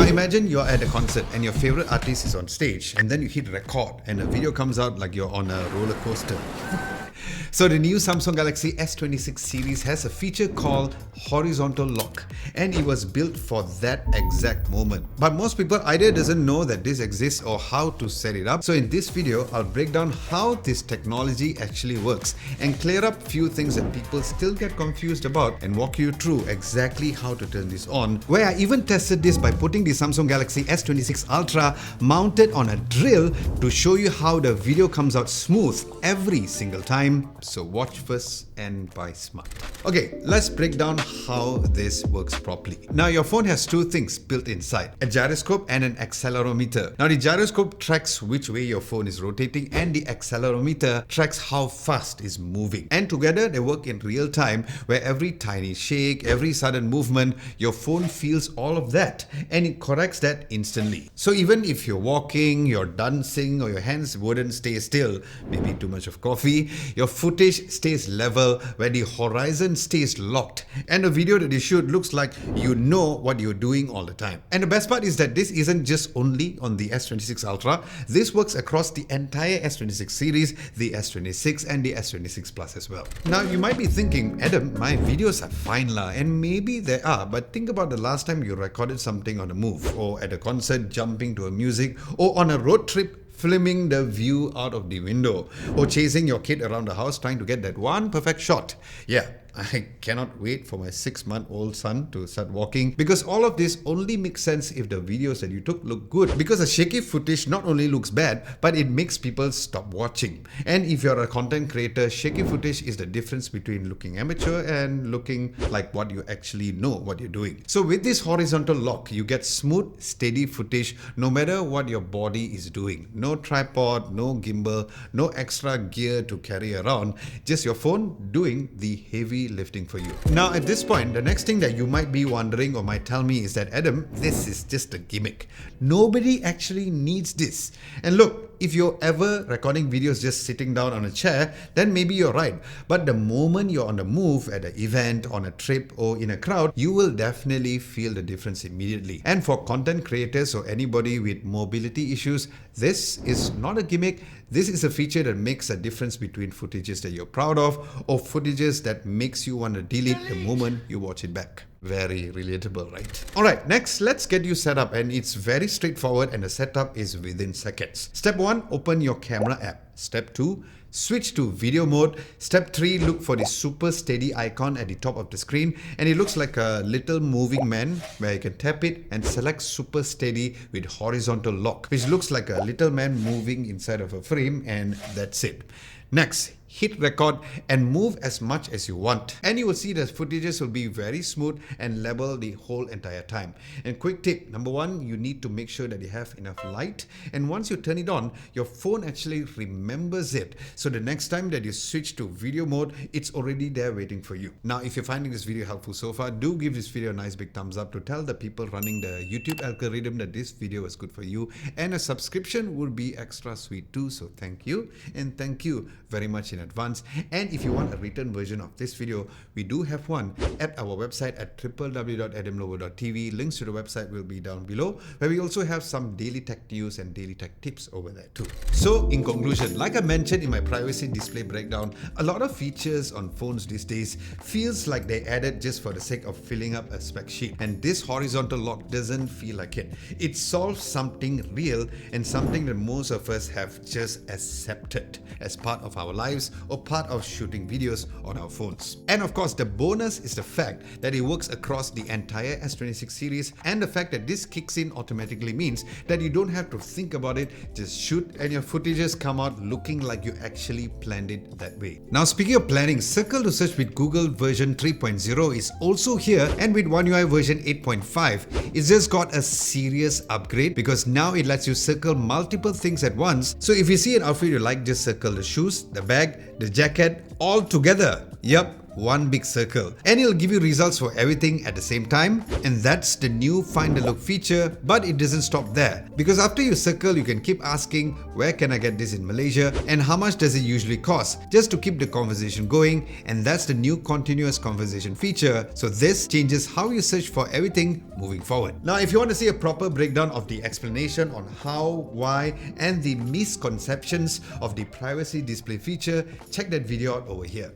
imagine you're at a concert and your favorite artist is on stage, and then you hit record and a video comes out like you're on a roller coaster. So the new Samsung Galaxy S26 series has a feature called horizontal lock, and it was built for that exact moment. But most people either doesn't know that this exists or how to set it up. So in this video, I'll break down how this technology actually works and clear up few things that people still get confused about and walk you through exactly how to turn this on, where I even tested this by putting the Samsung Galaxy S26 Ultra mounted on a drill to show you how the video comes out smooth every single time. So watch first and buy smart. Okay, let's break down how this works properly. Now your phone has two things built inside, a gyroscope and an accelerometer. Now the gyroscope tracks which way your phone is rotating and the accelerometer tracks how fast it's moving. And together they work in real time, where every tiny shake, every sudden movement, your phone feels all of that and it corrects that instantly. So even if you're walking, you're dancing, or your hands wouldn't stay still, maybe too much of coffee, your footage stays level where the horizon stays locked, and the video that you shoot looks like you know what you're doing all the time. And the best part is that this isn't just only on the S26 Ultra. This works across the entire S26 series, the S26 and the S26 Plus as well. Now you might be thinking, Adam, my videos are fine lah, and maybe they are, but think about the last time you recorded something on the move, or at a concert jumping to a music, or on a road trip filming the view out of the window, or chasing your kid around the house trying to get that one perfect shot. Yeah, I cannot wait for my 6-month-old son to start walking, because all of this only makes sense if the videos that you took look good, because the shaky footage not only looks bad, but it makes people stop watching. And if you're a content creator, shaky footage is the difference between looking amateur and looking like what you actually know what you're doing. So with this horizontal lock, you get smooth, steady footage no matter what your body is doing. No tripod, no gimbal, no extra gear to carry around, just your phone doing the heavy lifting for you. Now at this point, the next thing that you might be wondering or might tell me is that, Adam, this is just a gimmick. Nobody actually needs this. And look, if you're ever recording videos just sitting down on a chair, then maybe you're right. But the moment you're on the move, at an event, on a trip, or in a crowd, you will definitely feel the difference immediately. And for content creators or anybody with mobility issues, this is not a gimmick. This is a feature that makes a difference between footages that you're proud of or footages that makes you want to delete the moment you watch it back. Very relatable, right? Alright, next let's get you set up, and it's very straightforward and the setup is within seconds. Step 1, open your camera app. Step 2, switch to video mode. Step 3, look for the super steady icon at the top of the screen, and it looks like a little moving man where you can tap it and select super steady with horizontal lock, which looks like a little man moving inside of a frame, and that's it. Next, hit record and move as much as you want, and you will see that footages will be very smooth and level the whole entire time. And quick tip, number 1, you need to make sure that you have enough light, and once you turn it on, your phone actually remembers it, so the next time that you switch to video mode, it's already there waiting for you. Now if you're finding this video helpful so far, do give this video a nice big thumbs up to tell the people running the YouTube algorithm that this video was good for you, and a subscription would be extra sweet too. So thank you, and thank you very much in advance. And if you want a written version of this video, we do have one at our website at www.adamlovo.tv. Links to the website will be down below, where we also have some daily tech news and daily tech tips over there too. So in conclusion, like I mentioned in my privacy display breakdown, a lot of features on phones these days feels like they added just for the sake of filling up a spec sheet, and this horizontal lock doesn't feel like it. It solves something real and something that most of us have just accepted as part of our lives or part of shooting videos on our phones. And of course, the bonus is the fact that it works across the entire S26 series, and the fact that this kicks in automatically means that you don't have to think about it, just shoot and your footages come out looking like you actually planned it that way. Now speaking of planning, Circle to Search with Google version 3.0 is also here, and with One UI version 8.5, it's just got a serious upgrade, because now it lets you circle multiple things at once. So if you see an outfit you like, just circle the shoes, the bag, the jacket, all together. Yep, one big circle, and it'll give you results for everything at the same time. And that's the new Find a Look feature, but it doesn't stop there, because after you circle, you can keep asking, where can I get this in Malaysia and how much does it usually cost, just to keep the conversation going. And that's the new continuous conversation feature. So this changes how you search for everything moving forward. Now, if you want to see a proper breakdown of the explanation on how, why, and the misconceptions of the privacy display feature, check that video out over here.